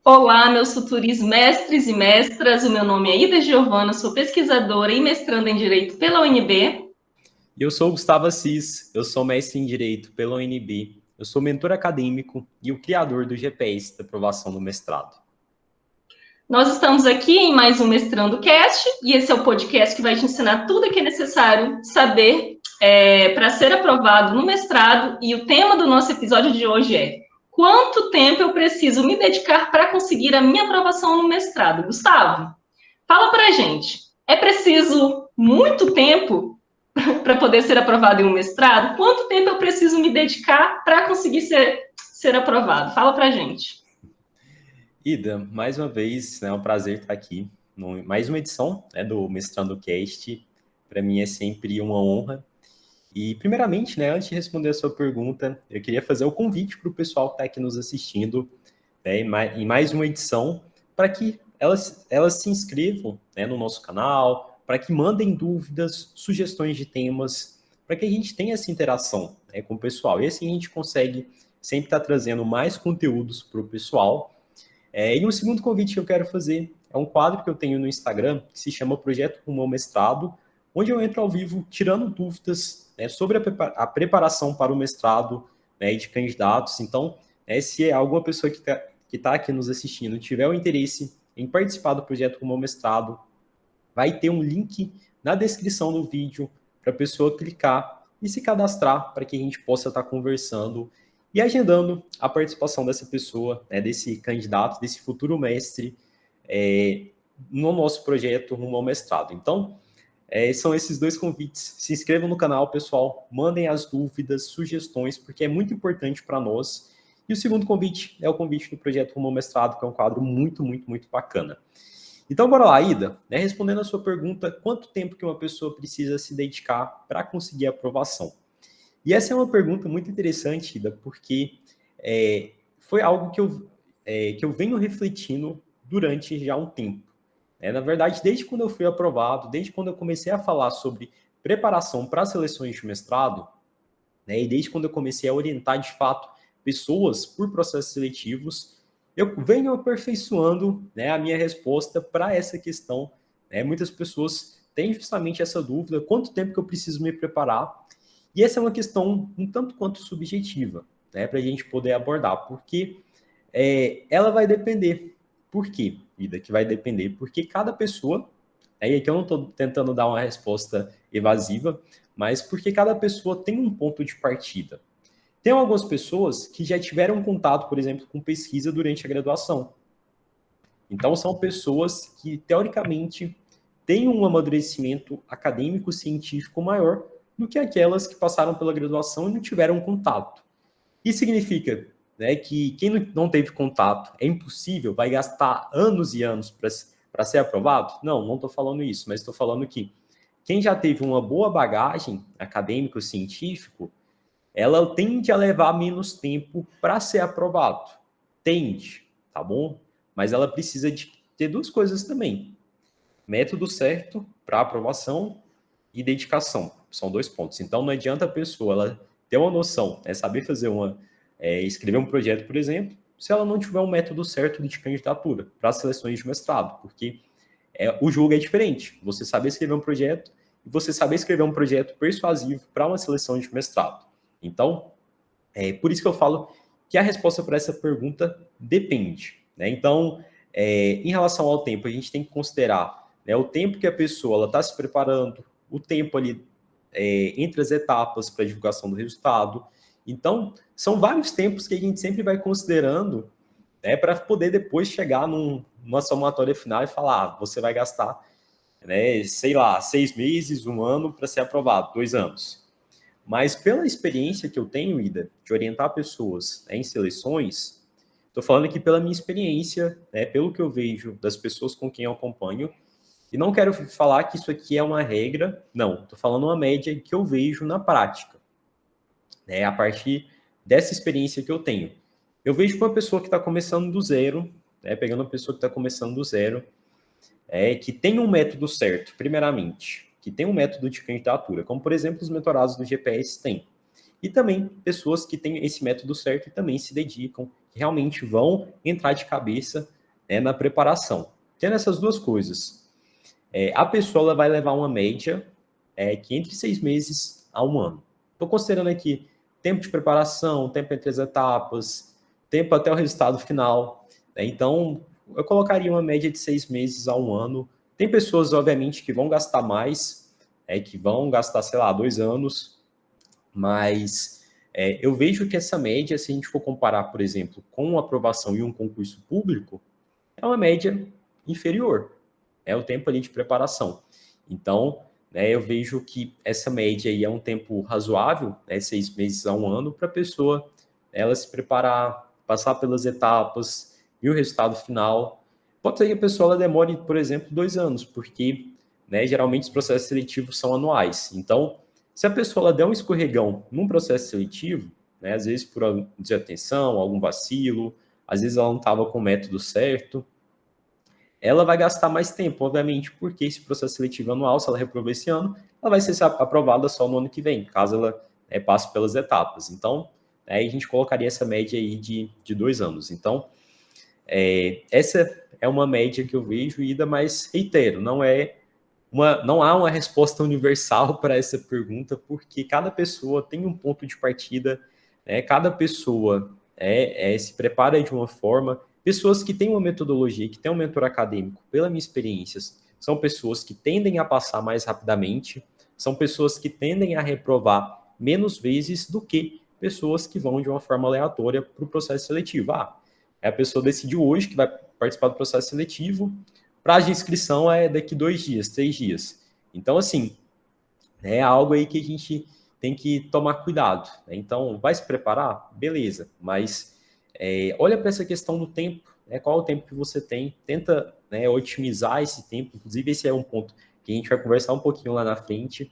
Olá, meus futuros mestres e mestras. O meu nome é Ida Giovana, sou pesquisadora e mestranda em Direito pela UNB. Eu sou o Gustavo Assis, eu sou mestre em Direito pela UNB, eu sou mentor acadêmico e o criador do GPS da aprovação do mestrado. Nós estamos aqui em mais um Mestrando Cast, e esse é o podcast que vai te ensinar tudo o que é necessário saber para ser aprovado no mestrado. E o tema do nosso episódio de hoje é: quanto tempo eu preciso me dedicar para conseguir a minha aprovação no mestrado? Gustavo, fala para a gente. É preciso muito tempo para poder ser aprovado em um mestrado? Quanto tempo eu preciso me dedicar para conseguir ser aprovado? Fala para a gente. Ida, mais uma vez, é um prazer estar aqui, mais uma edição do Mestrando Cast. Para mim é sempre uma honra. E, primeiramente, antes de responder a sua pergunta, eu queria fazer o convite para o pessoal que está aqui nos assistindo, em mais uma edição, para que elas se inscrevam, no nosso canal, para que mandem dúvidas, sugestões de temas, para que a gente tenha essa interação, com o pessoal. E assim a gente consegue sempre estar trazendo mais conteúdos para o pessoal. E um segundo convite que eu quero fazer é um quadro que eu tenho no Instagram, que se chama Projeto Rumo ao Mestrado, onde eu entro ao vivo tirando dúvidas, sobre a preparação para o mestrado, de candidatos. Então, se alguma pessoa que tá aqui nos assistindo tiver o interesse em participar do Projeto Rumo ao Mestrado, vai ter um link na descrição do vídeo para a pessoa clicar e se cadastrar para que a gente possa estar conversando e agendando a participação dessa pessoa, desse candidato, desse futuro mestre, no nosso projeto Rumo ao Mestrado. Então, são esses dois convites. Se inscrevam no canal, pessoal, mandem as dúvidas, sugestões, porque é muito importante para nós. E o segundo convite é o convite do projeto Rumo ao Mestrado, que é um quadro muito, muito, muito bacana. Então, bora lá, Ida. Respondendo a sua pergunta, quanto tempo que uma pessoa precisa se dedicar para conseguir a aprovação? E essa é uma pergunta muito interessante, Ida, porque foi algo que eu venho refletindo durante já um tempo. Na verdade, desde quando eu fui aprovado, desde quando eu comecei a falar sobre preparação para seleções de mestrado, e desde quando eu comecei a orientar, de fato, pessoas por processos seletivos, eu venho aperfeiçoando, a minha resposta para essa questão. Muitas pessoas têm justamente essa dúvida, quanto tempo que eu preciso me preparar? E essa é uma questão um tanto quanto subjetiva, para a gente poder abordar, porque ela vai depender. Por quê, Ida, que vai depender? Porque cada pessoa, e aqui eu não estou tentando dar uma resposta evasiva, mas porque cada pessoa tem um ponto de partida. Tem algumas pessoas que já tiveram contato, por exemplo, com pesquisa durante a graduação. Então, são pessoas que, teoricamente, têm um amadurecimento acadêmico, científico maior do que aquelas que passaram pela graduação e não tiveram contato. Isso significa, que quem não teve contato é impossível, vai gastar anos e anos para ser aprovado? Não estou falando isso, mas estou falando que quem já teve uma boa bagagem acadêmico-científico, ela tende a levar menos tempo para ser aprovado. Tende, tá bom? Mas ela precisa de ter duas coisas também. Método certo para aprovação e dedicação. São dois pontos. Então, não adianta a pessoa ela ter uma noção, saber fazer escrever um projeto, por exemplo, se ela não tiver um método certo de candidatura para as seleções de mestrado, porque o jogo é diferente. Você saber escrever um projeto e você saber escrever um projeto persuasivo para uma seleção de mestrado. Então, por isso que eu falo que a resposta para essa pergunta depende. Então, em relação ao tempo, a gente tem que considerar o tempo que a pessoa está se preparando, o tempo ali entre as etapas para a divulgação do resultado. Então, são vários tempos que a gente sempre vai considerando para poder depois chegar numa somatória final e falar, você vai gastar, sei lá, 6 meses, 1 ano para ser aprovado, 2 anos. Mas pela experiência que eu tenho, Ida, de orientar pessoas em seleções, estou falando aqui pela minha experiência, pelo que eu vejo das pessoas com quem eu acompanho, e não quero falar que isso aqui é uma regra, não, estou falando uma média que eu vejo na prática, a partir dessa experiência que eu tenho. Eu vejo que uma pessoa que está começando do zero, pegando uma pessoa que está começando do zero, que tem um método certo, primeiramente, que tem um método de candidatura, como, por exemplo, os mentorados do GPS têm. E também pessoas que têm esse método certo e também se dedicam que realmente vão entrar de cabeça, né, na preparação. Tendo essas duas coisas, a pessoa ela vai levar uma média que entre 6 meses a 1 ano. Estou considerando aqui tempo de preparação, tempo entre as etapas, tempo até o resultado final, né? Então, eu colocaria uma média de 6 meses a 1 ano. Tem pessoas, obviamente, que vão gastar mais, que vão gastar, sei lá, 2 anos, mas eu vejo que essa média, se a gente for comparar, por exemplo, com uma aprovação em um concurso público, é uma média inferior. É o tempo ali de preparação. Então, né, eu vejo que essa média aí é um tempo razoável, né, 6 meses a 1 ano, para a pessoa ela se preparar, passar pelas etapas e o resultado final. Pode ser que a pessoa ela demore, por exemplo, 2 anos, porque, né, geralmente os processos seletivos são anuais. Então, se a pessoa ela der um escorregão num processo seletivo, né, às vezes por desatenção, algum vacilo, às vezes ela não estava com o método certo, ela vai gastar mais tempo, obviamente, porque esse processo seletivo anual, se ela reprovou esse ano, ela vai ser aprovada só no ano que vem, caso ela passe pelas etapas. Então, aí a gente colocaria essa média aí de 2 anos. Então, essa é uma média que eu vejo, Ida, mas reitero, não há uma resposta universal para essa pergunta, porque cada pessoa tem um ponto de partida, né? Cada pessoa se prepara de uma forma. Pessoas que têm uma metodologia, que têm um mentor acadêmico, pela minha experiência, são pessoas que tendem a passar mais rapidamente, são pessoas que tendem a reprovar menos vezes do que pessoas que vão de uma forma aleatória para o processo seletivo. A pessoa decidiu hoje que vai participar do processo seletivo, prazo de inscrição é daqui 2 dias, 3 dias. Então, assim, é algo aí que a gente tem que tomar cuidado, né? Então, vai se preparar? Beleza, mas olha para essa questão do tempo, né? Qual é o tempo que você tem, tenta, né, otimizar esse tempo, inclusive esse é um ponto que a gente vai conversar um pouquinho lá na frente,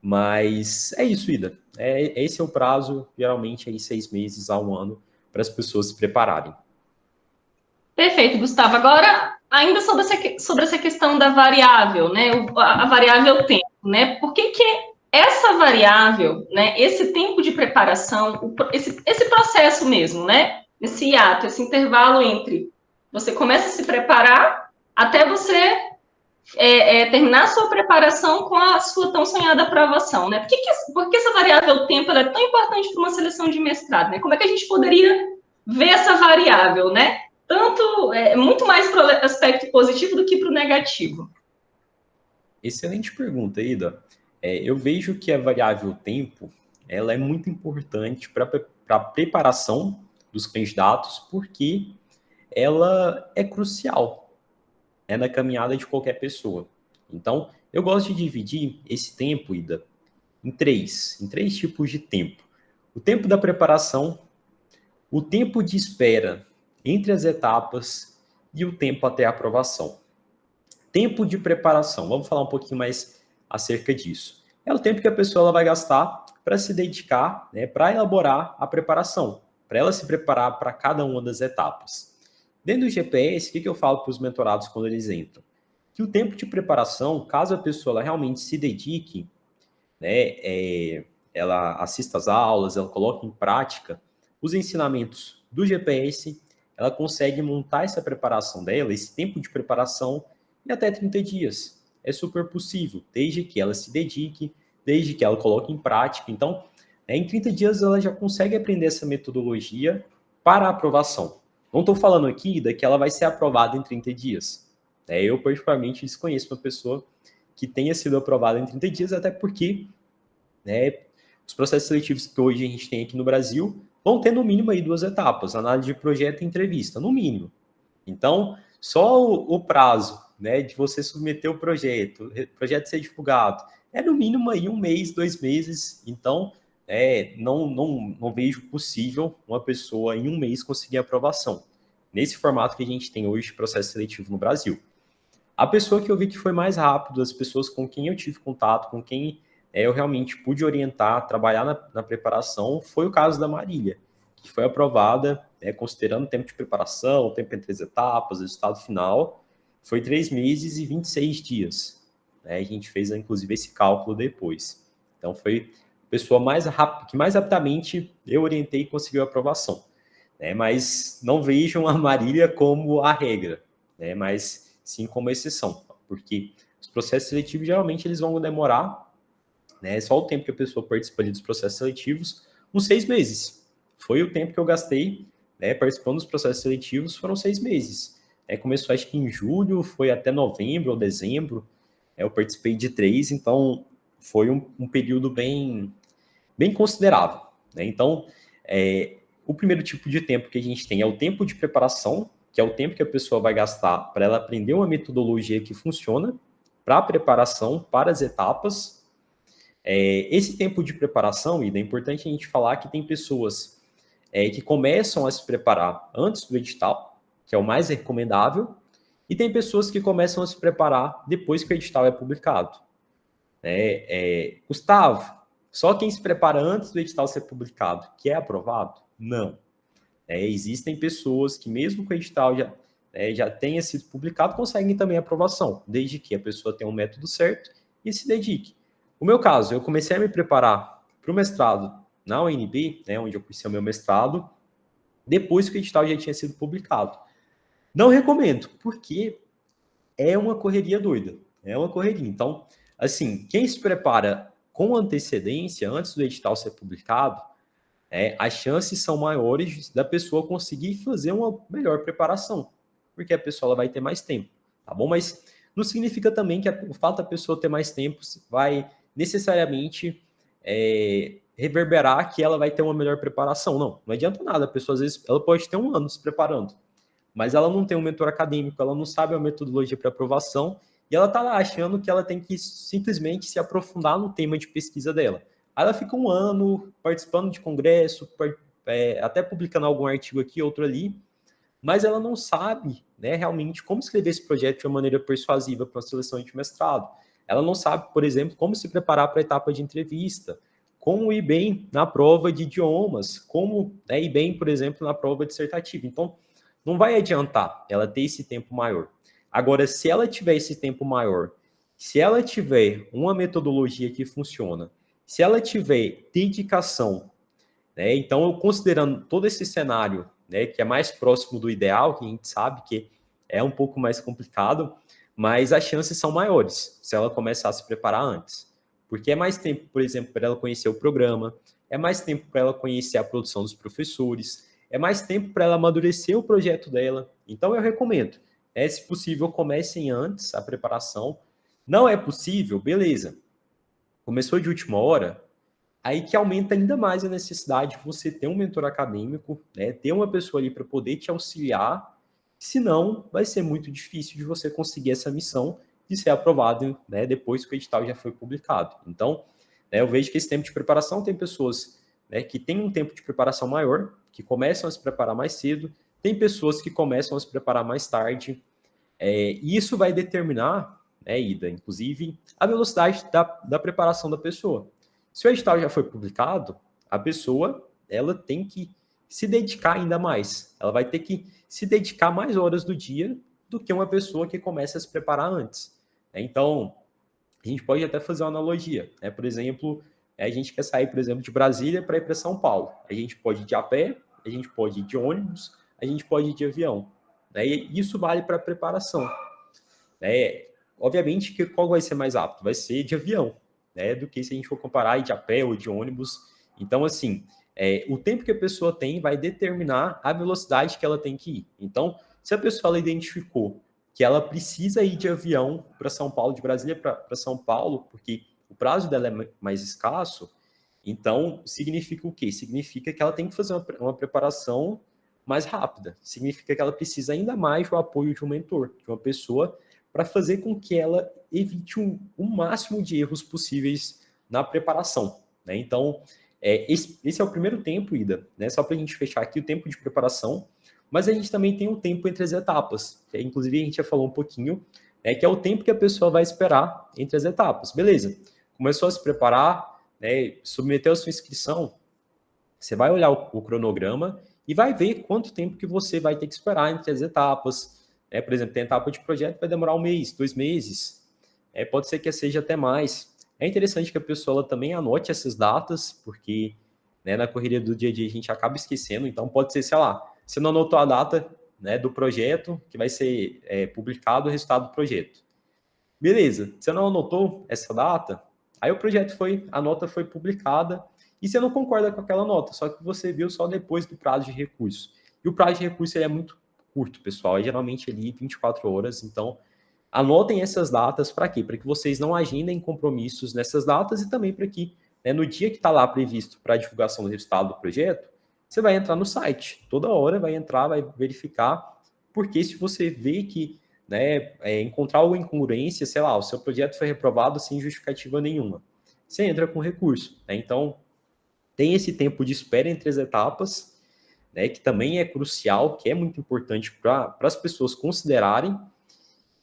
mas é isso, Ida. Esse é o prazo, geralmente, aí 6 meses a 1 ano, para as pessoas se prepararem. Perfeito, Gustavo. Agora, ainda sobre essa questão da variável, né? A variável tempo, né? Por que essa variável, né? Esse tempo de preparação, esse processo mesmo, né? Esse ato, esse intervalo entre você começa a se preparar até você terminar a sua preparação com a sua tão sonhada aprovação, né? Por que essa variável tempo ela é tão importante para uma seleção de mestrado, né? Como é que a gente poderia ver essa variável, né? Muito mais para o aspecto positivo do que para o negativo. Excelente pergunta, Ida. Eu vejo que a variável tempo ela é muito importante para a preparação dos candidatos, porque ela é crucial, né, na caminhada de qualquer pessoa. Então, eu gosto de dividir esse tempo, Ida, em três tipos de tempo. O tempo da preparação, o tempo de espera entre as etapas e o tempo até a aprovação. Tempo de preparação, vamos falar um pouquinho mais acerca disso. É o tempo que a pessoa ela vai gastar para se dedicar, né, para elaborar a preparação, para ela se preparar para cada uma das etapas. Dentro do GPS, o que eu falo para os mentorados quando eles entram? Que o tempo de preparação, caso a pessoa ela realmente se dedique, né, ela assista às aulas, ela coloque em prática os ensinamentos do GPS, ela consegue montar essa preparação dela, esse tempo de preparação, em até 30 dias. É super possível, desde que ela se dedique, desde que ela coloque em prática. Então, em 30 dias ela já consegue aprender essa metodologia para a aprovação. Não estou falando aqui que ela vai ser aprovada em 30 dias. Eu, particularmente, desconheço uma pessoa que tenha sido aprovada em 30 dias, até porque, né, os processos seletivos que hoje a gente tem aqui no Brasil vão ter no mínimo aí 2 etapas, análise de projeto e entrevista, no mínimo. Então, só o prazo, né, de você submeter o projeto ser divulgado, é no mínimo aí 1 mês, 2 meses. Então, não vejo possível uma pessoa em 1 mês conseguir aprovação, nesse formato que a gente tem hoje de processo seletivo no Brasil. A pessoa que eu vi que foi mais rápido, as pessoas com quem eu tive contato, com quem eu realmente pude orientar, trabalhar na preparação, foi o caso da Marília, que foi aprovada, considerando o tempo de preparação, o tempo entre as etapas, o resultado final, foi 3 meses e 26 dias. A gente fez, inclusive, esse cálculo depois. Então, foi a pessoa mais rápida, que mais rapidamente eu orientei e conseguiu a aprovação. né? Mas não vejam a Marília como a regra, né? Mas sim como exceção, porque os processos seletivos geralmente eles vão demorar, né? Só o tempo que a pessoa participa ali dos processos seletivos, uns 6 meses. Foi o tempo que eu gastei, né, participando dos processos seletivos, foram 6 meses. Começou acho que em julho, foi até novembro ou dezembro, eu participei de 3, então foi um período bem considerável, né? Então, o primeiro tipo de tempo que a gente tem é o tempo de preparação, que é o tempo que a pessoa vai gastar para ela aprender uma metodologia que funciona para a preparação, para as etapas. Esse tempo de preparação, Ida, é importante a gente falar que tem pessoas que começam a se preparar antes do edital, que é o mais recomendável, e tem pessoas que começam a se preparar depois que o edital é publicado. Gustavo, só quem se prepara antes do edital ser publicado que é aprovado? Não. Existem pessoas que, mesmo com o edital já tenha sido publicado, conseguem também aprovação, desde que a pessoa tenha um método certo e se dedique. O meu caso, eu comecei a me preparar para o mestrado na UNB, né, onde eu conheci o meu mestrado, depois que o edital já tinha sido publicado. Não recomendo, porque é uma correria doida, é uma correria. Então, assim, quem se prepara com antecedência, antes do edital ser publicado, as chances são maiores da pessoa conseguir fazer uma melhor preparação, porque a pessoa ela vai ter mais tempo, tá bom? Mas não significa também que o fato da pessoa ter mais tempo vai necessariamente reverberar que ela vai ter uma melhor preparação. Não adianta nada. A pessoa, às vezes, ela pode ter um ano se preparando, mas ela não tem um mentor acadêmico, ela não sabe a metodologia para aprovação, e ela está lá achando que ela tem que simplesmente se aprofundar no tema de pesquisa dela. Aí ela fica um ano participando de congresso, até publicando algum artigo aqui, outro ali, mas ela não sabe, né, realmente como escrever esse projeto de uma maneira persuasiva para uma seleção de mestrado. Ela não sabe, por exemplo, como se preparar para a etapa de entrevista, como ir bem na prova de idiomas, como ir bem, por exemplo, na prova dissertativa. Então, não vai adiantar ela ter esse tempo maior. Agora, se ela tiver esse tempo maior, se ela tiver uma metodologia que funciona, se ela tiver dedicação, né, então, eu considerando todo esse cenário, né, que é mais próximo do ideal, que a gente sabe que é um pouco mais complicado, mas as chances são maiores se ela começar a se preparar antes. Porque é mais tempo, por exemplo, para ela conhecer o programa, é mais tempo para ela conhecer a produção dos professores, é mais tempo para ela amadurecer o projeto dela. Então, eu recomendo, se possível, comecem antes a preparação. Não é possível? Beleza. Começou de última hora, aí que aumenta ainda mais a necessidade de você ter um mentor acadêmico, né, ter uma pessoa ali para poder te auxiliar, senão vai ser muito difícil de você conseguir essa missão de ser aprovado, né, depois que o edital já foi publicado. Então, eu vejo que esse tempo de preparação tem pessoas, né, que têm um tempo de preparação maior, que começam a se preparar mais cedo, tem pessoas que começam a se preparar mais tarde, e isso vai determinar, Ida, inclusive, a velocidade da preparação da pessoa. Se o edital já foi publicado, a pessoa ela tem que se dedicar ainda mais. Ela vai ter que se dedicar mais horas do dia do que uma pessoa que começa a se preparar antes. Então, a gente pode até fazer uma analogia. Por exemplo, a gente quer sair, por exemplo, de Brasília para ir para São Paulo. A gente pode ir de a pé, a gente pode ir de ônibus, a gente pode ir de avião. E isso vale para a preparação. Obviamente, que qual vai ser mais apto? Vai ser de avião, do que se a gente for comparar ir de a pé ou de ônibus. Então, assim, o tempo que a pessoa tem vai determinar a velocidade que ela tem que ir. Então, se a pessoa ela identificou que ela precisa ir de avião para São Paulo, de Brasília para São Paulo, porque o prazo dela é mais escasso, então significa o quê? Significa que ela tem que fazer uma preparação mais rápida. Significa que ela precisa ainda mais do apoio de um mentor, de uma pessoa, para fazer com que ela evite o máximo de erros possíveis na preparação. Então, esse é o primeiro tempo, Ida, só para a gente fechar aqui o tempo de preparação, mas a gente também tem o tempo entre as etapas, que inclusive a gente já falou um pouquinho, que é o tempo que a pessoa vai esperar entre as etapas. Beleza, começou a se preparar, submeteu a sua inscrição, você vai olhar o cronograma e vai ver quanto tempo que você vai ter que esperar entre as etapas. Por exemplo, tem etapa de projeto, vai demorar 1 mês, 2 meses, pode ser que seja até mais. É interessante que a pessoa ela também anote essas datas, porque na correria do dia a dia a gente acaba esquecendo, então pode ser, sei lá, você não anotou a data, né, do projeto, que vai ser publicado o resultado do projeto. Beleza, você não anotou essa data, aí a nota foi publicada, e você não concorda com aquela nota, só que você viu só depois do prazo de recurso. E o prazo de recurso ele é muito curto, pessoal, é geralmente ali 24 horas, então anotem essas datas para quê? Para que vocês não agendem compromissos nessas datas e também para que, né, no dia que está lá previsto para a divulgação do resultado do projeto, você vai entrar no site. Toda hora vai entrar, vai verificar, porque se você vê que, né, encontrar alguma incongruência, sei lá, o seu projeto foi reprovado sem justificativa nenhuma, você entra com recurso. Né? Então, tem esse tempo de espera entre as etapas, né, que também é crucial, que é muito importante para as pessoas considerarem.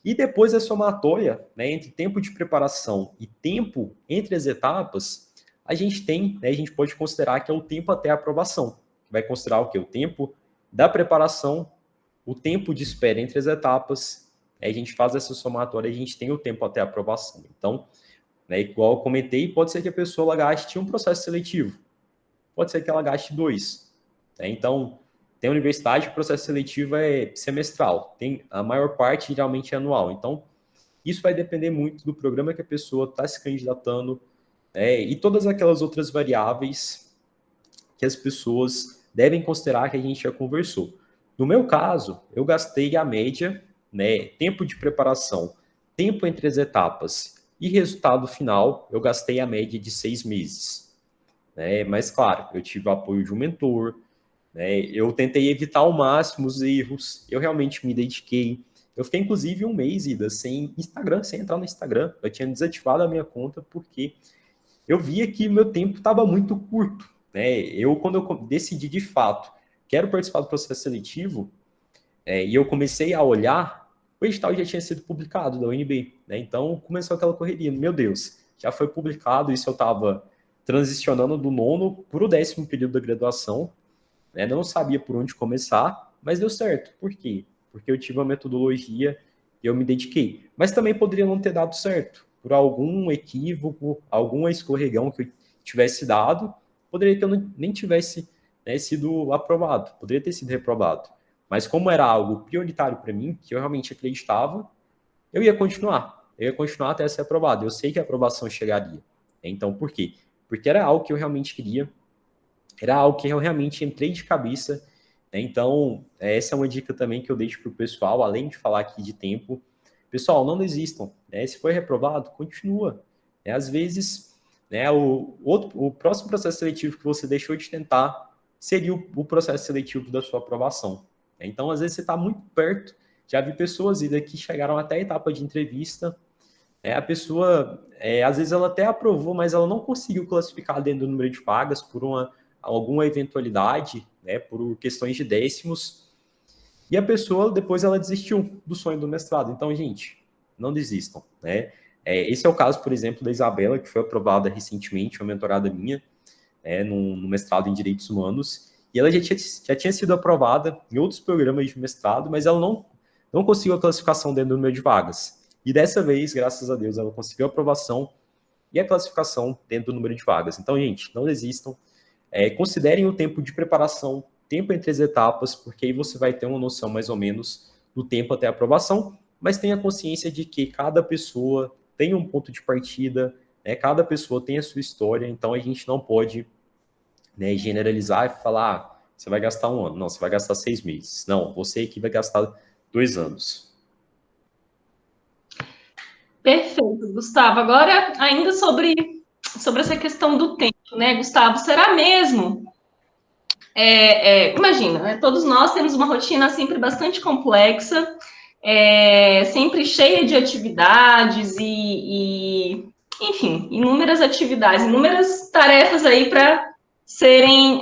E depois a somatória, né, entre tempo de preparação e tempo entre as etapas, a gente tem, né, a gente pode considerar que é o tempo até a aprovação. Vai considerar o quê? O tempo da preparação, o tempo de espera entre as etapas, a gente faz essa somatória, a gente tem o tempo até a aprovação. Então, né, igual eu comentei, pode ser que a pessoa gaste um processo seletivo, pode ser que ela gaste dois. Né? Então, tem universidade que o processo seletivo é semestral, tem a maior parte geralmente é anual. Então, isso vai depender muito do programa que a pessoa está se candidatando, né? E todas aquelas outras variáveis que as pessoas devem considerar que a gente já conversou. No meu caso, eu gastei a média, né, tempo de preparação, tempo entre as etapas e resultado final, eu gastei a média de 6 meses. Né? Mas, claro, eu tive o apoio de um mentor, né? Eu tentei evitar ao máximo os erros, eu realmente me dediquei. Eu fiquei, inclusive, um mês, Ida, sem Instagram, sem entrar no Instagram. Eu tinha desativado a minha conta porque eu via que meu tempo estava muito curto. Né? Quando eu decidi de fato, quero participar do processo seletivo, e eu comecei a olhar, o edital já tinha sido publicado da UNB. Né? Então, começou aquela correria. Meu Deus, já foi publicado, isso eu estava transicionando do nono para o 10º período da graduação, né? Não sabia por onde começar, mas deu certo. Por quê? Porque eu tive uma metodologia e eu me dediquei. Mas também poderia não ter dado certo. Por algum equívoco, algum escorregão que eu tivesse dado, poderia que eu nem tivesse, né, sido aprovado, poderia ter sido reprovado. Mas como era algo prioritário para mim, que eu realmente acreditava, eu ia continuar. Eu ia continuar até ser aprovado. Eu sei que a aprovação chegaria. Então, por quê? Porque era algo que eu realmente queria, era algo que eu realmente entrei de cabeça. Né? Então, essa é uma dica também que eu deixo para o pessoal, além de falar aqui de tempo. Pessoal, não desistam. Né? Se foi reprovado, continua. Né? Às vezes, né, o próximo processo seletivo que você deixou de tentar seria o processo seletivo da sua aprovação. Né? Então, às vezes, você está muito perto. Já vi pessoas ainda que chegaram até a etapa de entrevista. A pessoa, às vezes, ela até aprovou, mas ela não conseguiu classificar dentro do número de vagas por alguma eventualidade, né, por questões de décimos, e a pessoa depois ela desistiu do sonho do mestrado. Então, gente, não desistam, né? Esse é o caso, por exemplo, da Isabela, que foi aprovada recentemente, uma mentorada minha, no mestrado em Direitos Humanos, e ela já tinha sido aprovada em outros programas de mestrado, mas ela não conseguiu a classificação dentro do número de vagas. E dessa vez, graças a Deus, ela conseguiu a aprovação e a classificação dentro do número de vagas. Então, gente, não desistam. Considerem o tempo de preparação, tempo entre as etapas, porque aí você vai ter uma noção mais ou menos do tempo até a aprovação, mas tenha consciência de que cada pessoa tem um ponto de partida, né? Cada pessoa tem a sua história, então a gente não pode, né, generalizar e falar, você vai gastar 1 ano, não, você vai gastar 6 meses. Não, você aqui vai gastar 2 anos. Perfeito, Gustavo. Agora, ainda sobre essa questão do tempo, né, Gustavo? Será mesmo? Imagina, né, todos nós temos uma rotina sempre bastante complexa, sempre cheia de atividades enfim, inúmeras atividades, inúmeras tarefas aí para serem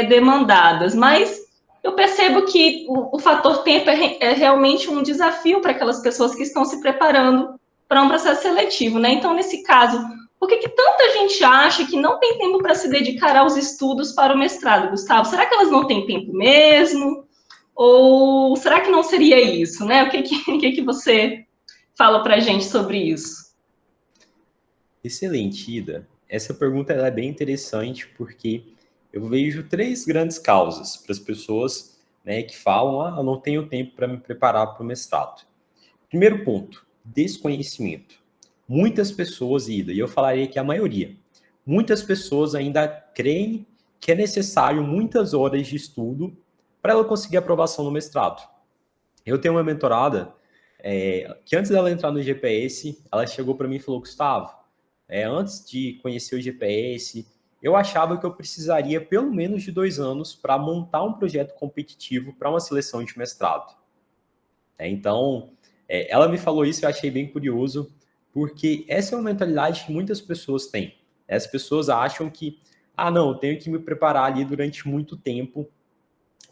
demandadas. Mas eu percebo que o fator tempo é realmente um desafio para aquelas pessoas que estão se preparando para um processo seletivo, né? Então, nesse caso, por que tanta gente acha que não tem tempo para se dedicar aos estudos para o mestrado, Gustavo? Será que elas não têm tempo mesmo? Ou será que não seria isso, né? O que você fala para a gente sobre isso? Excelente, Ida. Essa pergunta ela é bem interessante porque eu vejo 3 grandes causas para as pessoas né, que falam, eu não tenho tempo para me preparar para o mestrado. Primeiro ponto, desconhecimento. Muitas pessoas, Ida, e eu falaria que a maioria, muitas pessoas ainda creem que é necessário muitas horas de estudo para ela conseguir aprovação no mestrado. Eu tenho uma mentorada que antes dela entrar no GPS, ela chegou para mim e falou, Gustavo, antes de conhecer o GPS, eu achava que eu precisaria pelo menos de 2 anos para montar um projeto competitivo para uma seleção de mestrado. Então, ela me falou isso, eu achei bem curioso, porque essa é uma mentalidade que muitas pessoas têm. As pessoas acham que, não, eu tenho que me preparar ali durante muito tempo,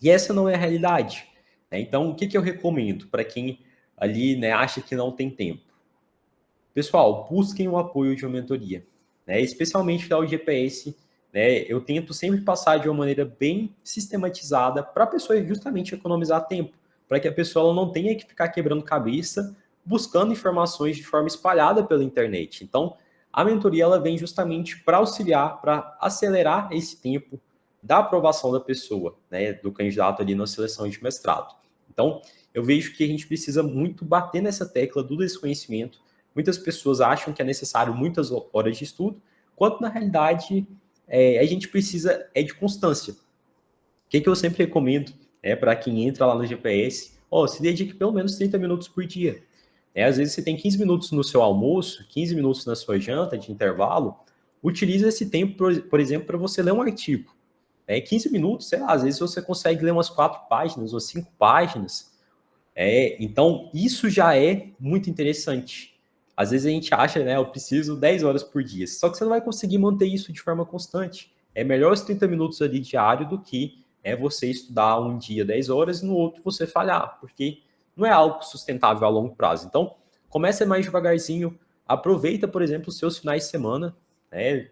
e essa não é a realidade. Então, o que eu recomendo para quem ali, né, acha que não tem tempo? Pessoal, busquem o apoio de uma mentoria, né, especialmente da UGPS. Né, eu tento sempre passar de uma maneira bem sistematizada para a pessoa justamente economizar tempo, para que a pessoa ela não tenha que ficar quebrando cabeça buscando informações de forma espalhada pela internet. Então, a mentoria ela vem justamente para auxiliar, para acelerar esse tempo da aprovação da pessoa, né, do candidato ali na seleção de mestrado. Então, eu vejo que a gente precisa muito bater nessa tecla do desconhecimento. Muitas pessoas acham que é necessário muitas horas de estudo, quanto na realidade a gente precisa de constância. O que eu sempre recomendo para quem entra lá no GPS? Se dedique pelo menos 30 minutos por dia. Às vezes você tem 15 minutos no seu almoço, 15 minutos na sua janta de intervalo, utilize esse tempo, por exemplo, para você ler um artigo. 15 minutos, sei lá, às vezes você consegue ler umas 4 páginas ou 5 páginas. Então, isso já é muito interessante. Às vezes a gente acha, né, eu preciso 10 horas por dia, só que você não vai conseguir manter isso de forma constante. É melhor os 30 minutos ali diário do que você estudar um dia 10 horas e no outro você falhar, porque não é algo sustentável a longo prazo. Então, comece mais devagarzinho, aproveita, por exemplo, os seus finais de semana, né,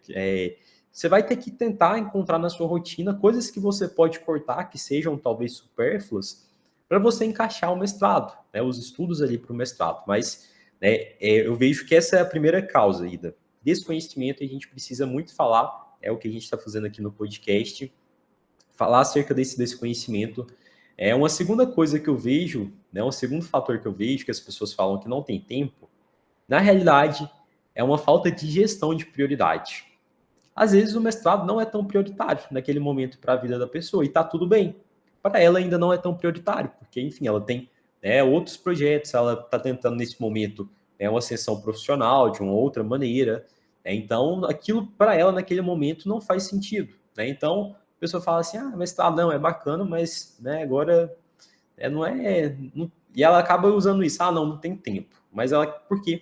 você vai ter que tentar encontrar na sua rotina coisas que você pode cortar, que sejam talvez supérfluas, para você encaixar o mestrado, né, os estudos ali para o mestrado. Mas eu vejo que essa é a primeira causa, Ida. Desconhecimento, a gente precisa muito falar, é o que a gente está fazendo aqui no podcast, falar acerca desse desconhecimento. Uma segunda coisa que eu vejo, né, um segundo fator que eu vejo, que as pessoas falam que não tem tempo, na realidade, é uma falta de gestão de prioridade. Às vezes o mestrado não é tão prioritário naquele momento para a vida da pessoa, e está tudo bem. Para ela ainda não é tão prioritário, porque, enfim, ela tem outros projetos, ela está tentando nesse momento uma ascensão profissional de uma outra maneira. Então, aquilo para ela naquele momento não faz sentido. Então, a pessoa fala assim, mestrado não, é bacana, mas agora não é... Não... E ela acaba usando isso, não tem tempo. Mas ela, porque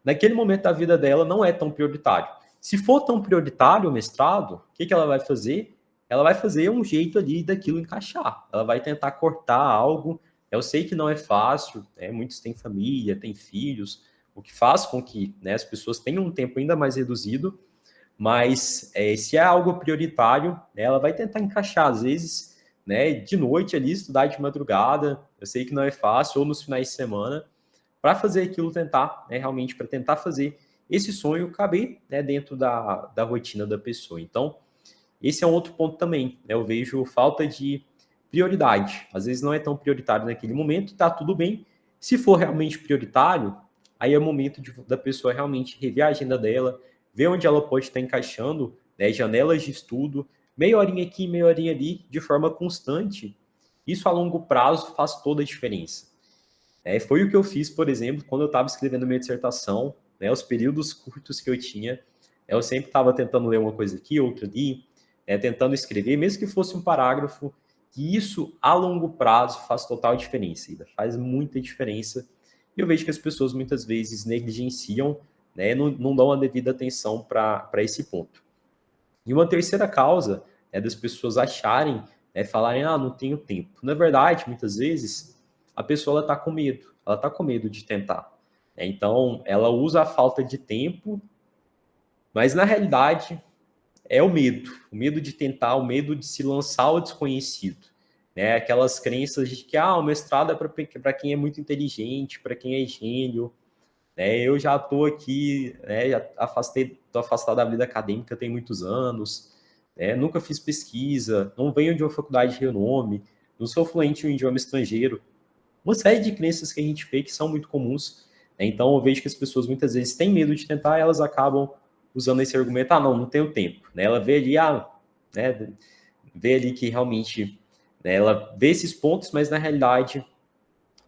naquele momento da vida dela não é tão prioritário. Se for tão prioritário o mestrado, o que ela vai fazer? Ela vai fazer um jeito ali daquilo encaixar. Ela vai tentar cortar algo. Eu sei que não é fácil, muitos têm família, têm filhos, o que faz com que as pessoas tenham um tempo ainda mais reduzido, mas se é algo prioritário, ela vai tentar encaixar, às vezes, de noite ali, estudar de madrugada. Eu sei que não é fácil, ou nos finais de semana, para fazer aquilo tentar, realmente para tentar fazer esse sonho caber dentro da rotina da pessoa. Então, esse é um outro ponto também. Eu vejo falta de prioridade. Às vezes não é tão prioritário naquele momento, tá tudo bem. Se for realmente prioritário, aí é o momento da pessoa realmente rever a agenda dela, ver onde ela pode estar encaixando janelas de estudo, meia horinha aqui, meia horinha ali, de forma constante. Isso a longo prazo faz toda a diferença. Foi o que eu fiz, por exemplo, quando eu estava escrevendo minha dissertação, os períodos curtos que eu tinha, eu sempre estava tentando ler uma coisa aqui, outra ali, tentando escrever, mesmo que fosse um parágrafo, e isso, a longo prazo, faz total diferença, Ida, faz muita diferença. E eu vejo que as pessoas, muitas vezes, negligenciam, não dão a devida atenção para esse ponto. E uma terceira causa das pessoas acharem, falarem, não tenho tempo. Na verdade, muitas vezes, a pessoa está com medo. Ela está com medo de tentar. Então, ela usa a falta de tempo, mas na realidade é o medo de tentar, o medo de se lançar ao desconhecido. Aquelas crenças de que o mestrado é para quem é muito inteligente, para quem é gênio. Eu já estou aqui, já estou afastado da vida acadêmica tem muitos anos, nunca fiz pesquisa, não venho de uma faculdade de renome, não sou fluente em um idioma estrangeiro. Uma série de crenças que a gente vê que são muito comuns, né? Então eu vejo que as pessoas muitas vezes têm medo de tentar e elas acabam usando esse argumento, não tenho tempo, né? Ela vê ali, né, vê ali que realmente, né, ela vê esses pontos, mas na realidade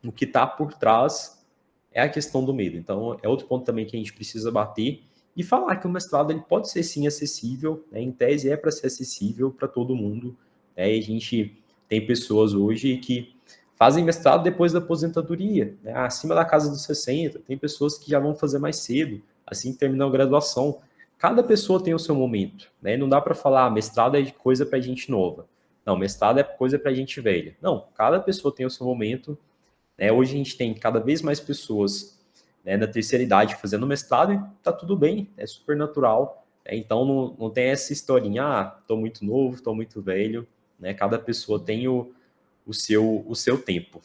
o que está por trás é a questão do medo. Então é outro ponto também que a gente precisa bater e falar que o mestrado ele pode ser sim acessível, né? Em tese é para ser acessível para todo mundo, né? E a gente tem pessoas hoje que fazem mestrado depois da aposentadoria, né? Acima da casa dos 60, tem pessoas que já vão fazer mais cedo, assim que terminam a graduação. Cada pessoa tem o seu momento, né? Não dá para falar, mestrado é coisa para gente nova. Não, mestrado é coisa para gente velha. Não, cada pessoa tem o seu momento, né? Hoje a gente tem cada vez mais pessoas, né, na terceira idade fazendo mestrado e tá tudo bem, é super natural. Né? Então não tem essa historinha, tô muito novo, tô muito velho, né? Cada pessoa tem o seu tempo.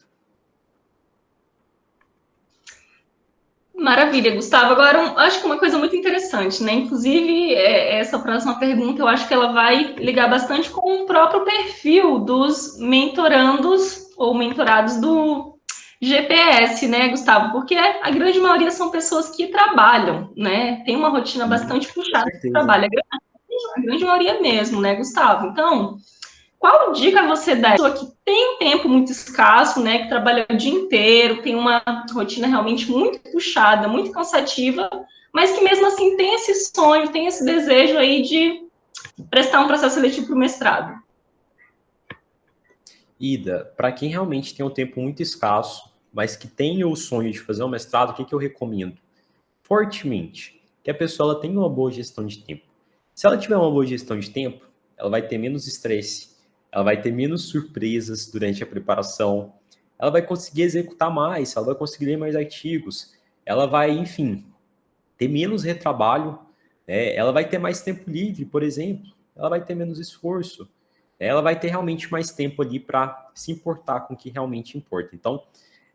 Maravilha, Gustavo. Agora, acho que uma coisa muito interessante, né? Inclusive, essa próxima pergunta, eu acho que ela vai ligar bastante com o próprio perfil dos mentorandos ou mentorados do GPS, né, Gustavo? Porque a grande maioria são pessoas que trabalham, né? Tem uma rotina Sim, bastante com puxada de certeza. trabalho. A grande maioria mesmo, né, Gustavo? Então, qual dica você dá? Pessoa que tem um tempo muito escasso, né, que trabalha o dia inteiro, tem uma rotina realmente muito puxada, muito cansativa, mas que mesmo assim tem esse sonho, tem esse desejo aí de prestar um processo seletivo para o mestrado. Ida, para quem realmente tem um tempo muito escasso, mas que tem o sonho de fazer um mestrado, o que eu recomendo? Fortemente, que a pessoa ela tenha uma boa gestão de tempo. Se ela tiver uma boa gestão de tempo, ela vai ter menos estresse, ela vai ter menos surpresas durante a preparação, ela vai conseguir executar mais, ela vai conseguir ler mais artigos, ela vai, enfim, ter menos retrabalho, né? Ela vai ter mais tempo livre, por exemplo, ela vai ter menos esforço, né? Ela vai ter realmente mais tempo ali para se importar com o que realmente importa. Então,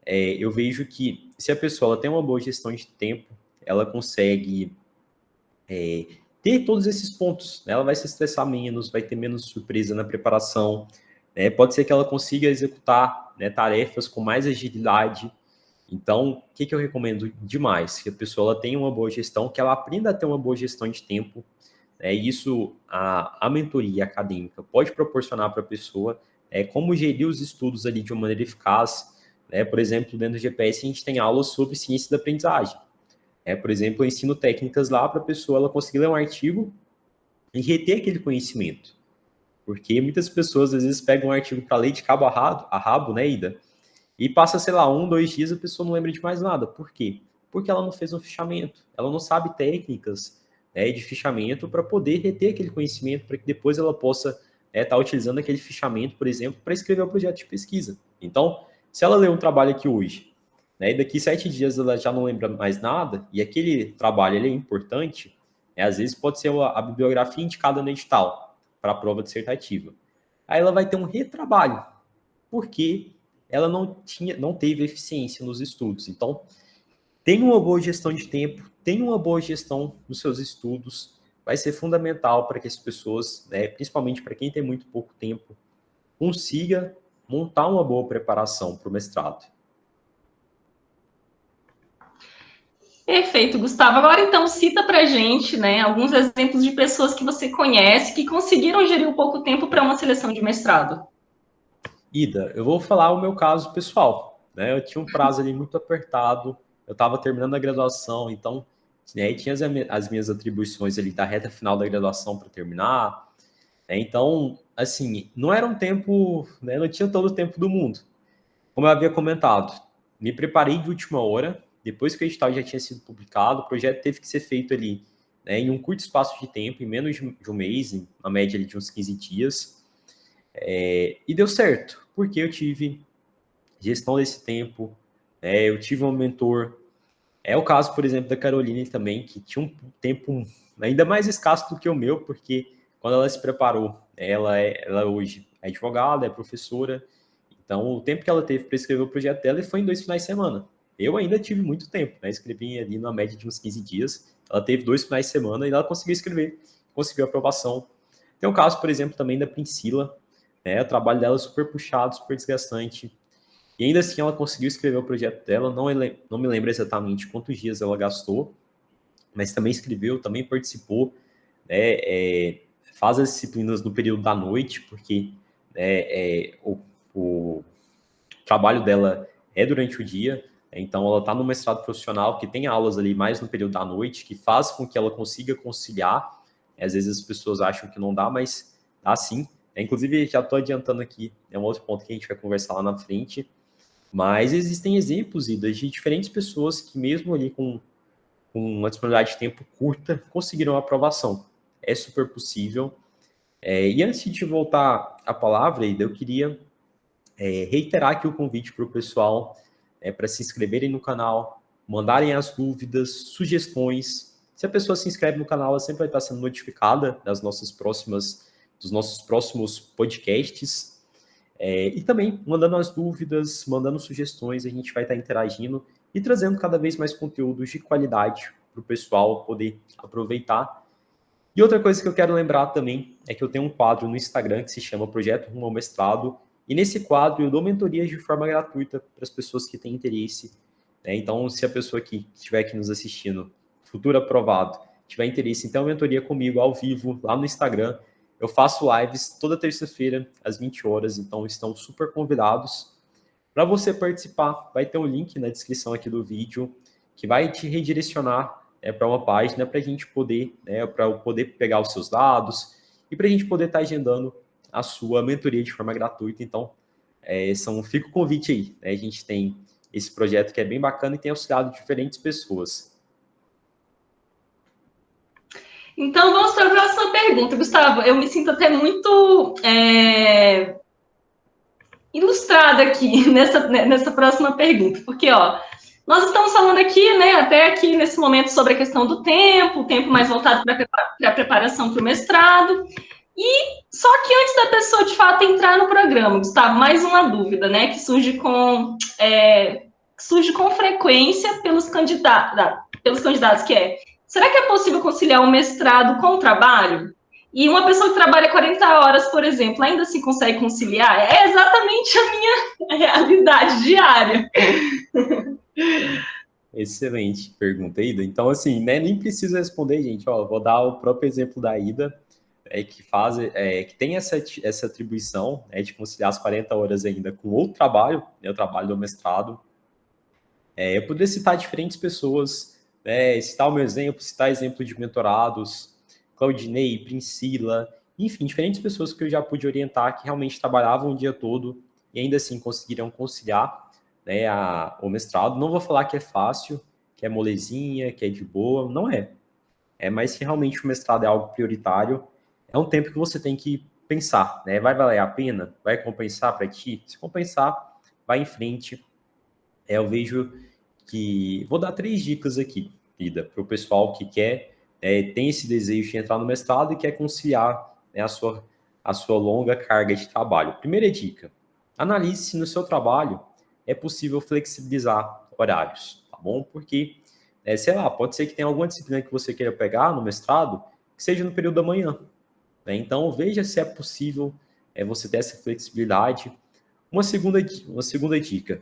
eu vejo que se a pessoa ela tem uma boa gestão de tempo, ela consegue ter todos esses pontos, né? Ela vai se estressar menos, vai ter menos surpresa na preparação, né? Pode ser que ela consiga executar, né, tarefas com mais agilidade. Então, o que eu recomendo demais? Que a pessoa ela tenha uma boa gestão, que ela aprenda a ter uma boa gestão de tempo. Né? Isso, a mentoria acadêmica pode proporcionar para a pessoa como gerir os estudos ali de uma maneira eficaz. Né? Por exemplo, dentro do GPS, a gente tem aulas sobre ciência da aprendizagem. Por exemplo, eu ensino técnicas lá para a pessoa ela conseguir ler um artigo e reter aquele conhecimento. Porque muitas pessoas, às vezes, pegam um artigo para ler de cabo a rabo, né, Ida? E passa, sei lá, 1, 2 dias a pessoa não lembra de mais nada. Por quê? Porque ela não fez um fichamento. Ela não sabe técnicas, né, de fichamento para poder reter aquele conhecimento, para que depois ela possa estar utilizando aquele fichamento, por exemplo, para escrever um projeto de pesquisa. Então, se ela lê um trabalho aqui hoje, né, e daqui 7 dias ela já não lembra mais nada, e aquele trabalho ele é importante, né, às vezes pode ser a bibliografia indicada no edital para a prova dissertativa. Aí ela vai ter um retrabalho, porque ela não teve eficiência nos estudos. Então, tenha uma boa gestão de tempo, tenha uma boa gestão nos seus estudos, vai ser fundamental para que as pessoas, né, principalmente para quem tem muito pouco tempo, consiga montar uma boa preparação para o mestrado. Perfeito, Gustavo. Agora, então, cita pra gente, né, alguns exemplos de pessoas que você conhece que conseguiram gerir um pouco tempo para uma seleção de mestrado. Ida, eu vou falar o meu caso pessoal, né? Eu tinha um prazo ali muito apertado, eu estava terminando a graduação, então, né, tinha as minhas atribuições ali da reta final da graduação para terminar, né? Então, assim, não era um tempo, né, não tinha todo o tempo do mundo. Como eu havia comentado, me preparei de última hora, depois que o edital já tinha sido publicado, o projeto teve que ser feito ali, né, em um curto espaço de tempo, em menos de um mês, em uma média ali de uns 15 dias, e deu certo, porque eu tive gestão desse tempo, né, eu tive um mentor. É o caso, por exemplo, da Caroline também, que tinha um tempo ainda mais escasso do que o meu, porque quando ela se preparou, ela hoje é advogada, é professora, então o tempo que ela teve para escrever o projeto dela foi em 2 finais de semana. Eu ainda tive muito tempo, né? Escrevi ali na média de uns 15 dias. Ela teve 2 finais de semana e ela conseguiu escrever, conseguiu aprovação. Tem o caso, por exemplo, também da Priscila, né? O trabalho dela é super puxado, super desgastante. E ainda assim ela conseguiu escrever o projeto dela, não me lembro exatamente quantos dias ela gastou, mas também escreveu, também participou, né? Faz as disciplinas no período da noite, porque o trabalho dela é durante o dia, então ela está no mestrado profissional que tem aulas ali mais no período da noite, que faz com que ela consiga conciliar. Às vezes as pessoas acham que não dá, mas dá sim. Inclusive, já estou adiantando aqui, é um outro ponto que a gente vai conversar lá na frente, mas existem exemplos de diferentes pessoas que mesmo ali com uma disponibilidade de tempo curta conseguiram a aprovação. É super possível. E antes de voltar a palavra, Ida, eu queria reiterar aqui o convite para o pessoal para se inscreverem no canal, mandarem as dúvidas, sugestões. Se a pessoa se inscreve no canal, ela sempre vai estar sendo notificada dos nossos próximos podcasts. E também mandando as dúvidas, mandando sugestões, a gente vai estar interagindo e trazendo cada vez mais conteúdos de qualidade para o pessoal poder aproveitar. E outra coisa que eu quero lembrar também é que eu tenho um quadro no Instagram que se chama Projeto Rumo ao Mestrado, e nesse quadro eu dou mentorias de forma gratuita para as pessoas que têm interesse. Né? Então, se a pessoa que estiver aqui nos assistindo, futuro aprovado, tiver interesse em ter uma mentoria comigo ao vivo lá no Instagram, eu faço lives toda terça-feira às 20 horas, então estão super convidados. Para você participar, vai ter um link na descrição aqui do vídeo que vai te redirecionar para uma página para a gente poder, para eu poder pegar os seus dados e para a gente poder estar agendando a sua mentoria de forma gratuita. Então, fica o convite aí. Né? A gente tem esse projeto que é bem bacana e tem auxiliado diferentes pessoas. Então, vamos para a próxima pergunta. Gustavo, eu me sinto até muito ilustrada aqui nessa próxima pergunta, porque, nós estamos falando aqui, né, até aqui nesse momento, sobre a questão do tempo, o tempo mais voltado para a preparação para o mestrado, e só que antes da pessoa, de fato, entrar no programa, Gustavo, mais uma dúvida, né, que surge com frequência pelos candidatos, que será que é possível conciliar o mestrado com o trabalho? E uma pessoa que trabalha 40 horas, por exemplo, ainda assim consegue conciliar? É exatamente a minha realidade diária. Excelente pergunta, Ida. Então, assim, né, nem precisa responder, gente. Vou dar o próprio exemplo da Ida, que tem essa atribuição de conciliar as 40 horas ainda com outro trabalho, né, o trabalho do mestrado. Eu poderia citar diferentes pessoas, citar o meu exemplo, citar exemplo de mentorados, Claudinei, Priscila, enfim, diferentes pessoas que eu já pude orientar que realmente trabalhavam o dia todo e ainda assim conseguiram conciliar o mestrado. Não vou falar que é fácil, que é molezinha, que é de boa, não é. Mas que realmente o mestrado é algo prioritário. É um tempo que você tem que pensar, né? Vai valer a pena? Vai compensar para ti? Se compensar, vai em frente. Eu vejo que... Vou dar 3 dicas aqui, Ida, para o pessoal que tem esse desejo de entrar no mestrado e quer conciliar a sua longa carga de trabalho. Primeira dica, analise se no seu trabalho é possível flexibilizar horários, tá bom? Porque, sei lá, pode ser que tenha alguma disciplina que você queira pegar no mestrado que seja no período da manhã. Né? Então, veja se é possível você ter essa flexibilidade. Uma segunda dica,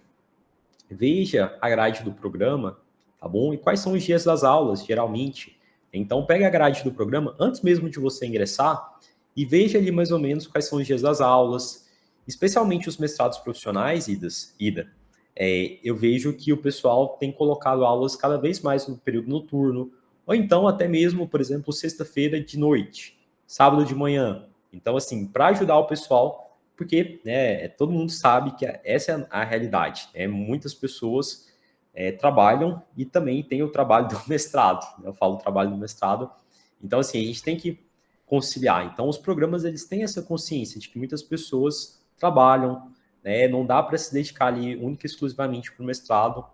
veja a grade do programa, tá bom? E quais são os dias das aulas, geralmente. Então, pega a grade do programa antes mesmo de você ingressar e veja ali mais ou menos quais são os dias das aulas, especialmente os mestrados profissionais, Ida. Eu vejo que o pessoal tem colocado aulas cada vez mais no período noturno, ou então até mesmo, por exemplo, sexta-feira de noite, sábado de manhã. Então, assim, para ajudar o pessoal, porque todo mundo sabe que essa é a realidade. Muitas pessoas trabalham e também tem o trabalho do mestrado. Eu falo trabalho do mestrado. Então, assim, a gente tem que conciliar. Então, os programas, eles têm essa consciência de que muitas pessoas trabalham, não dá para se dedicar ali única e exclusivamente para o mestrado.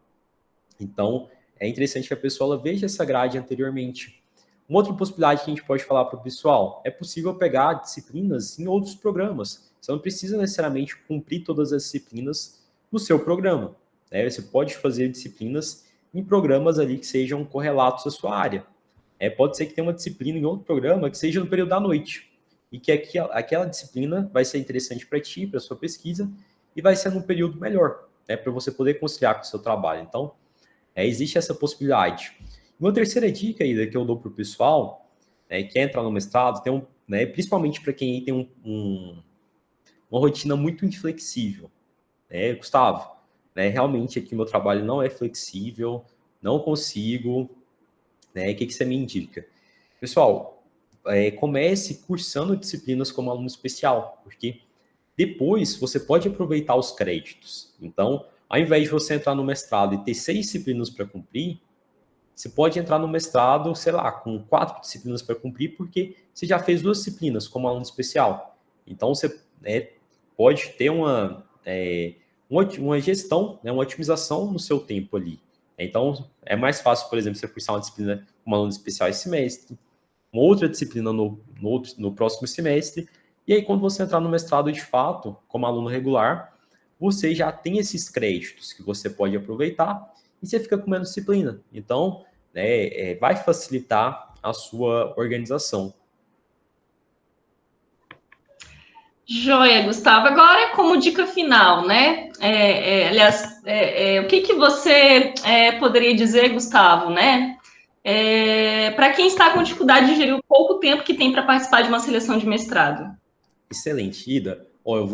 Então, é interessante que a pessoa ela veja essa grade anteriormente. Uma outra possibilidade que a gente pode falar para o pessoal, é possível pegar disciplinas em outros programas. Você não precisa necessariamente cumprir todas as disciplinas no seu programa. Você pode fazer disciplinas em programas ali que sejam correlatos à sua área. Pode ser que tenha uma disciplina em outro programa que seja no período da noite. e que aquela disciplina vai ser interessante para ti, para sua pesquisa, e vai ser num período melhor, né, para você poder conciliar com o seu trabalho. Então, existe essa possibilidade. Uma terceira dica aí que eu dou para o pessoal, né, que quer entrar no mestrado, né, principalmente para quem tem uma rotina muito inflexível, né, Gustavo, né, realmente aqui meu trabalho não é flexível, não consigo, né, o que você me indica? Pessoal, comece cursando disciplinas como aluno especial, porque depois você pode aproveitar os créditos. Então, ao invés de você entrar no mestrado e ter 6 disciplinas para cumprir, você pode entrar no mestrado, sei lá, com 4 disciplinas para cumprir, porque você já fez 2 disciplinas como aluno especial. Então, você pode ter uma gestão, né, uma otimização no seu tempo ali. Então, é mais fácil, por exemplo, você cursar uma disciplina como aluno especial esse semestre, uma outra disciplina no próximo semestre, e aí quando você entrar no mestrado de fato, como aluno regular, você já tem esses créditos que você pode aproveitar e você fica com menos disciplina. Então, né, vai facilitar a sua organização. Joia, Gustavo. Agora, como dica final, né? Aliás, o que você poderia dizer, Gustavo, né? Para quem está com dificuldade de gerir o pouco tempo que tem para participar de uma seleção de mestrado. Excelente, Ida. Ó, não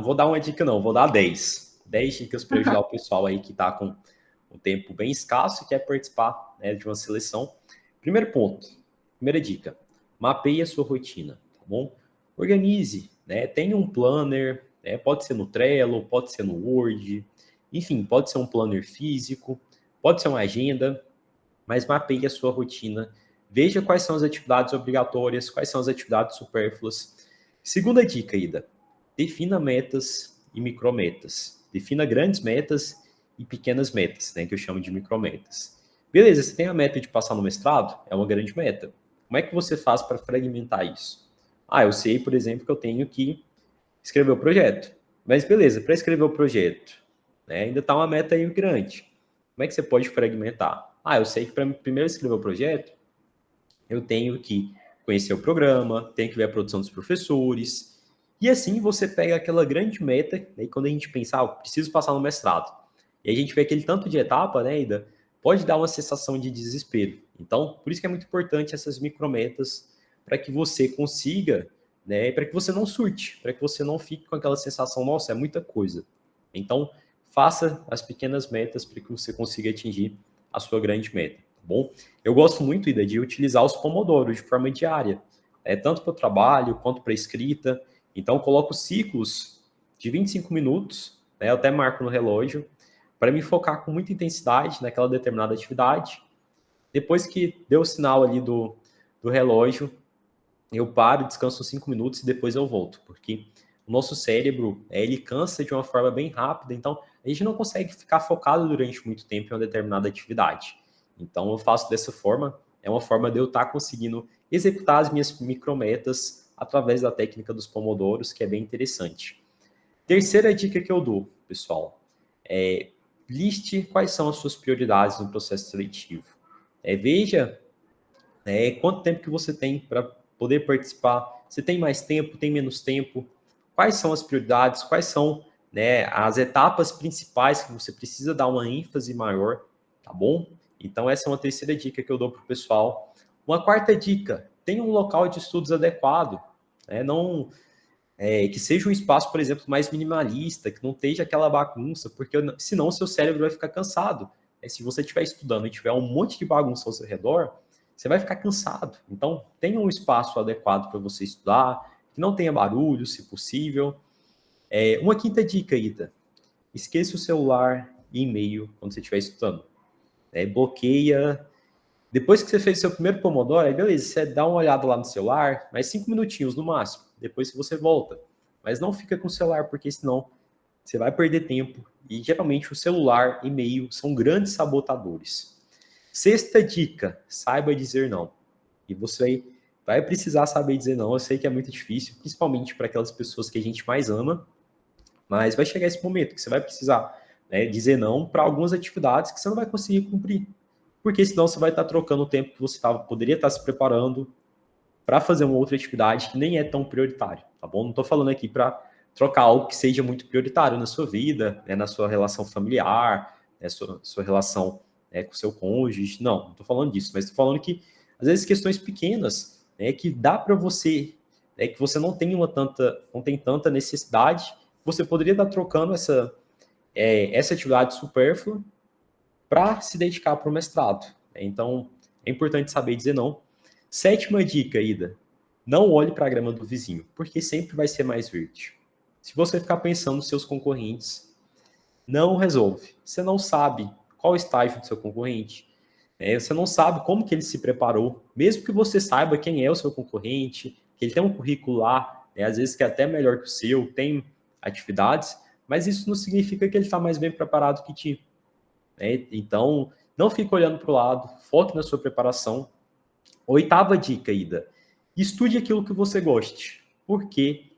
vou dar uma dica, não, vou dar 10. 10 dicas para ajudar o pessoal aí que está com um tempo bem escasso e quer participar, né, de uma seleção. Primeiro ponto, primeira dica, mapeie a sua rotina, tá bom? Organize, né? Tenha um planner, né? Pode ser no Trello, pode ser no Word, enfim, pode ser um planner físico, pode ser uma agenda, mas mapeie a sua rotina. Veja quais são as atividades obrigatórias, quais são as atividades supérfluas. Segunda dica, Ida, defina metas e micrometas. Defina grandes metas e pequenas metas, né, que eu chamo de micrometas. Beleza, você tem a meta de passar no mestrado? É uma grande meta. Como é que você faz para fragmentar isso? Eu sei, por exemplo, que eu tenho que escrever o projeto. Mas beleza, para escrever o projeto, né, ainda está uma meta aí grande. Como é que você pode fragmentar? Eu sei que para primeiro escrever o projeto, eu tenho que conhecer o programa, tenho que ver a produção dos professores, e assim você pega aquela grande meta, e quando a gente pensa, preciso passar no mestrado, e a gente vê aquele tanto de etapa, né, ainda pode dar uma sensação de desespero. Então, por isso que é muito importante essas micrometas, para que você consiga, né, para que você não surte, para que você não fique com aquela sensação, nossa, é muita coisa. Então, faça as pequenas metas para que você consiga atingir a sua grande meta, tá bom? Eu gosto muito, Ida, de utilizar os pomodoros de forma diária, tanto para o trabalho quanto para a escrita. Então, eu coloco ciclos de 25 minutos, né, eu até marco no relógio, para me focar com muita intensidade naquela determinada atividade. Depois que deu o sinal ali do relógio, eu paro, descanso 5 minutos e depois eu volto, porque o nosso cérebro, ele cansa de uma forma bem rápida, então a gente não consegue ficar focado durante muito tempo em uma determinada atividade. Então eu faço dessa forma, é uma forma de eu estar conseguindo executar as minhas micrometas através da técnica dos pomodoros, que é bem interessante. Terceira dica que eu dou, pessoal, liste quais são as suas prioridades no processo seletivo. Veja quanto tempo que você tem para poder participar. Você tem mais tempo, tem menos tempo? Quais são as prioridades? Quais são, né, as etapas principais que você precisa dar uma ênfase maior, tá bom? Então, essa é uma terceira dica que eu dou para o pessoal. Uma quarta dica, tenha um local de estudos adequado, né? Não, que seja um espaço, por exemplo, mais minimalista, que não esteja aquela bagunça, porque senão o seu cérebro vai ficar cansado. Se você estiver estudando e tiver um monte de bagunça ao seu redor, você vai ficar cansado. Então, tenha um espaço adequado para você estudar, que não tenha barulho, se possível. Uma quinta dica, Ida. Esqueça o celular e e-mail quando você estiver estudando. Bloqueia. Depois que você fez seu primeiro Pomodoro, aí beleza, você dá uma olhada lá no celular, mais 5 minutinhos no máximo. Depois você volta. Mas não fica com o celular, porque senão você vai perder tempo. E geralmente o celular e e-mail são grandes sabotadores. Sexta dica, saiba dizer não. E você vai precisar saber dizer não. Eu sei que é muito difícil, principalmente para aquelas pessoas que a gente mais ama, mas vai chegar esse momento que você vai precisar, né, dizer não para algumas atividades que você não vai conseguir cumprir. Porque senão você vai estar trocando o tempo que você poderia estar se preparando para fazer uma outra atividade que nem é tão prioritária, tá bom? Não estou falando aqui para trocar algo que seja muito prioritário na sua vida, né, na sua relação familiar, né, sua relação, né, com o seu cônjuge. Não estou falando disso, mas estou falando que, às vezes, questões pequenas, né, que dá para você, né, que você não tem tanta necessidade, você poderia estar trocando essa atividade supérflua para se dedicar para o mestrado. Então, é importante saber dizer não. 7ª dica, Ida, não olhe para a grama do vizinho, porque sempre vai ser mais verde. Se você ficar pensando nos seus concorrentes, não resolve. Você não sabe qual o estágio do seu concorrente, né? Você não sabe como que ele se preparou, mesmo que você saiba quem é o seu concorrente, que ele tem um currículo lá, né, às vezes que é até melhor que o seu, tem atividades, mas isso não significa que ele está mais bem preparado que ti. Né? Então, não fique olhando para o lado, foque na sua preparação. 8ª dica, Ida, estude aquilo que você goste, porque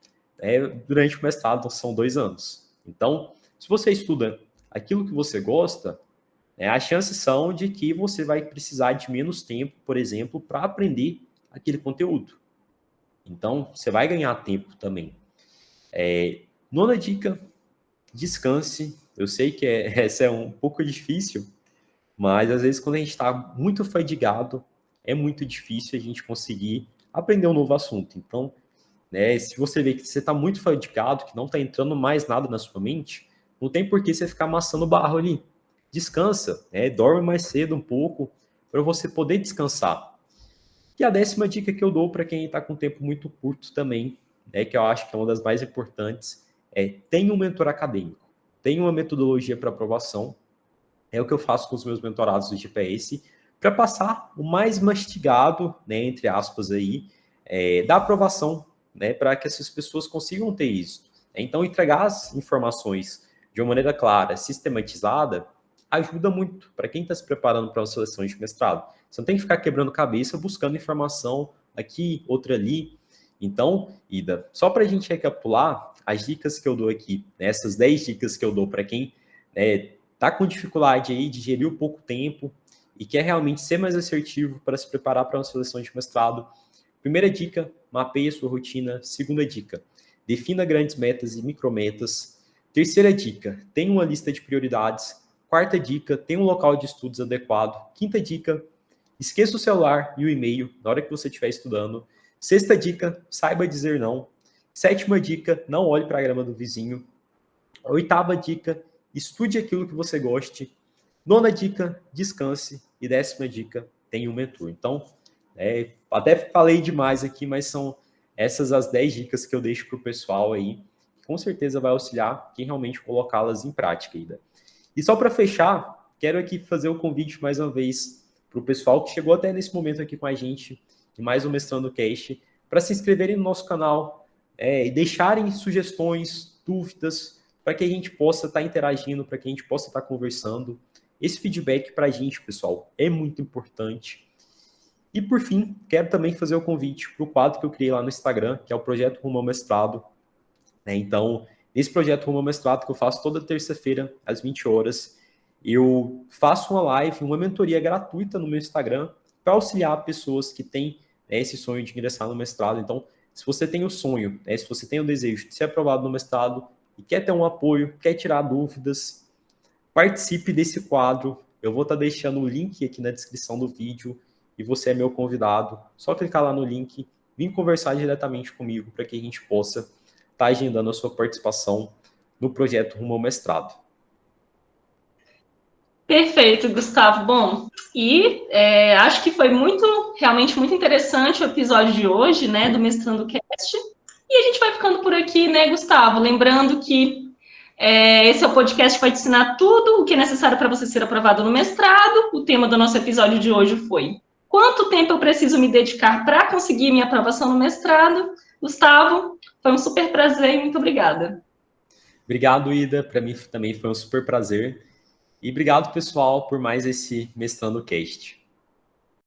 durante o mestrado são 2 anos. Então, se você estuda aquilo que você gosta, as chances são de que você vai precisar de menos tempo, por exemplo, para aprender aquele conteúdo. Então, você vai ganhar tempo também. 9ª dica, descanse. Eu sei que essa é um pouco difícil, mas às vezes quando a gente está muito fadigado, é muito difícil a gente conseguir aprender um novo assunto. Então, né, se você vê que você está muito fadigado, que não está entrando mais nada na sua mente, não tem por que você ficar amassando barro ali. Descansa, dorme mais cedo um pouco, para você poder descansar. E a 10ª dica que eu dou para quem está com tempo muito curto também, que eu acho que é uma das mais importantes, tenha um mentor acadêmico, tenha uma metodologia para aprovação. É o que eu faço com os meus mentorados do GPS, para passar o mais mastigado, né, entre aspas, aí, da aprovação, né, para que essas pessoas consigam ter isso. Então, entregar as informações de uma maneira clara, sistematizada, ajuda muito para quem está se preparando para uma seleção de mestrado. Você não tem que ficar quebrando cabeça buscando informação aqui, outra ali. Então, Ida, só para a gente recapitular, as dicas que eu dou aqui, né, essas 10 dicas que eu dou para quem está com dificuldade aí de gerir o pouco tempo e quer realmente ser mais assertivo para se preparar para uma seleção de mestrado. 1ª dica, mapeie a sua rotina. 2ª dica, defina grandes metas e micrometas. 3ª dica, tenha uma lista de prioridades. 4ª dica, tenha um local de estudos adequado. 5ª dica, esqueça o celular e o e-mail na hora que você estiver estudando. 6ª dica, saiba dizer não. 7ª dica, não olhe para a grama do vizinho. 8ª dica, estude aquilo que você goste. 9ª dica, descanse. E 10ª dica, tenha um mentor. Então, até falei demais aqui, mas são essas as 10 dicas que eu deixo para o pessoal aí. Com certeza vai auxiliar quem realmente colocá-las em prática ainda. E só para fechar, quero aqui fazer o convite mais uma vez para o pessoal que chegou até nesse momento aqui com a gente, em mais um Mestrando Cast, para se inscreverem no nosso canal e deixarem sugestões, dúvidas, para que a gente possa estar interagindo, para que a gente possa estar conversando. Esse feedback para a gente, pessoal, é muito importante. E, por fim, quero também fazer o convite para o quadro que eu criei lá no Instagram, que é o Projeto Rumo ao Mestrado. Então, nesse Projeto Rumo ao Mestrado, que eu faço toda terça-feira, às 20 horas, eu faço uma live, uma mentoria gratuita no meu Instagram, para auxiliar pessoas que têm esse sonho de ingressar no mestrado. Então, se você tem o sonho, se você tem o desejo de ser aprovado no mestrado e quer ter um apoio, quer tirar dúvidas, participe desse quadro. Eu vou estar deixando o link aqui na descrição do vídeo e você é meu convidado. Só clicar lá no link, vir conversar diretamente comigo para que a gente possa estar agendando a sua participação no Projeto Rumo ao Mestrado. Perfeito, Gustavo. Bom, e acho que foi realmente muito interessante o episódio de hoje, né, do Mestrando Cast. E a gente vai ficando por aqui, né, Gustavo? Lembrando que esse é o podcast que vai te ensinar tudo o que é necessário para você ser aprovado no mestrado. O tema do nosso episódio de hoje foi: quanto tempo eu preciso me dedicar para conseguir minha aprovação no mestrado? Gustavo, foi um super prazer e muito obrigada. Obrigado, Ida. Para mim também foi um super prazer. E obrigado, pessoal, por mais esse Mestrando Cast.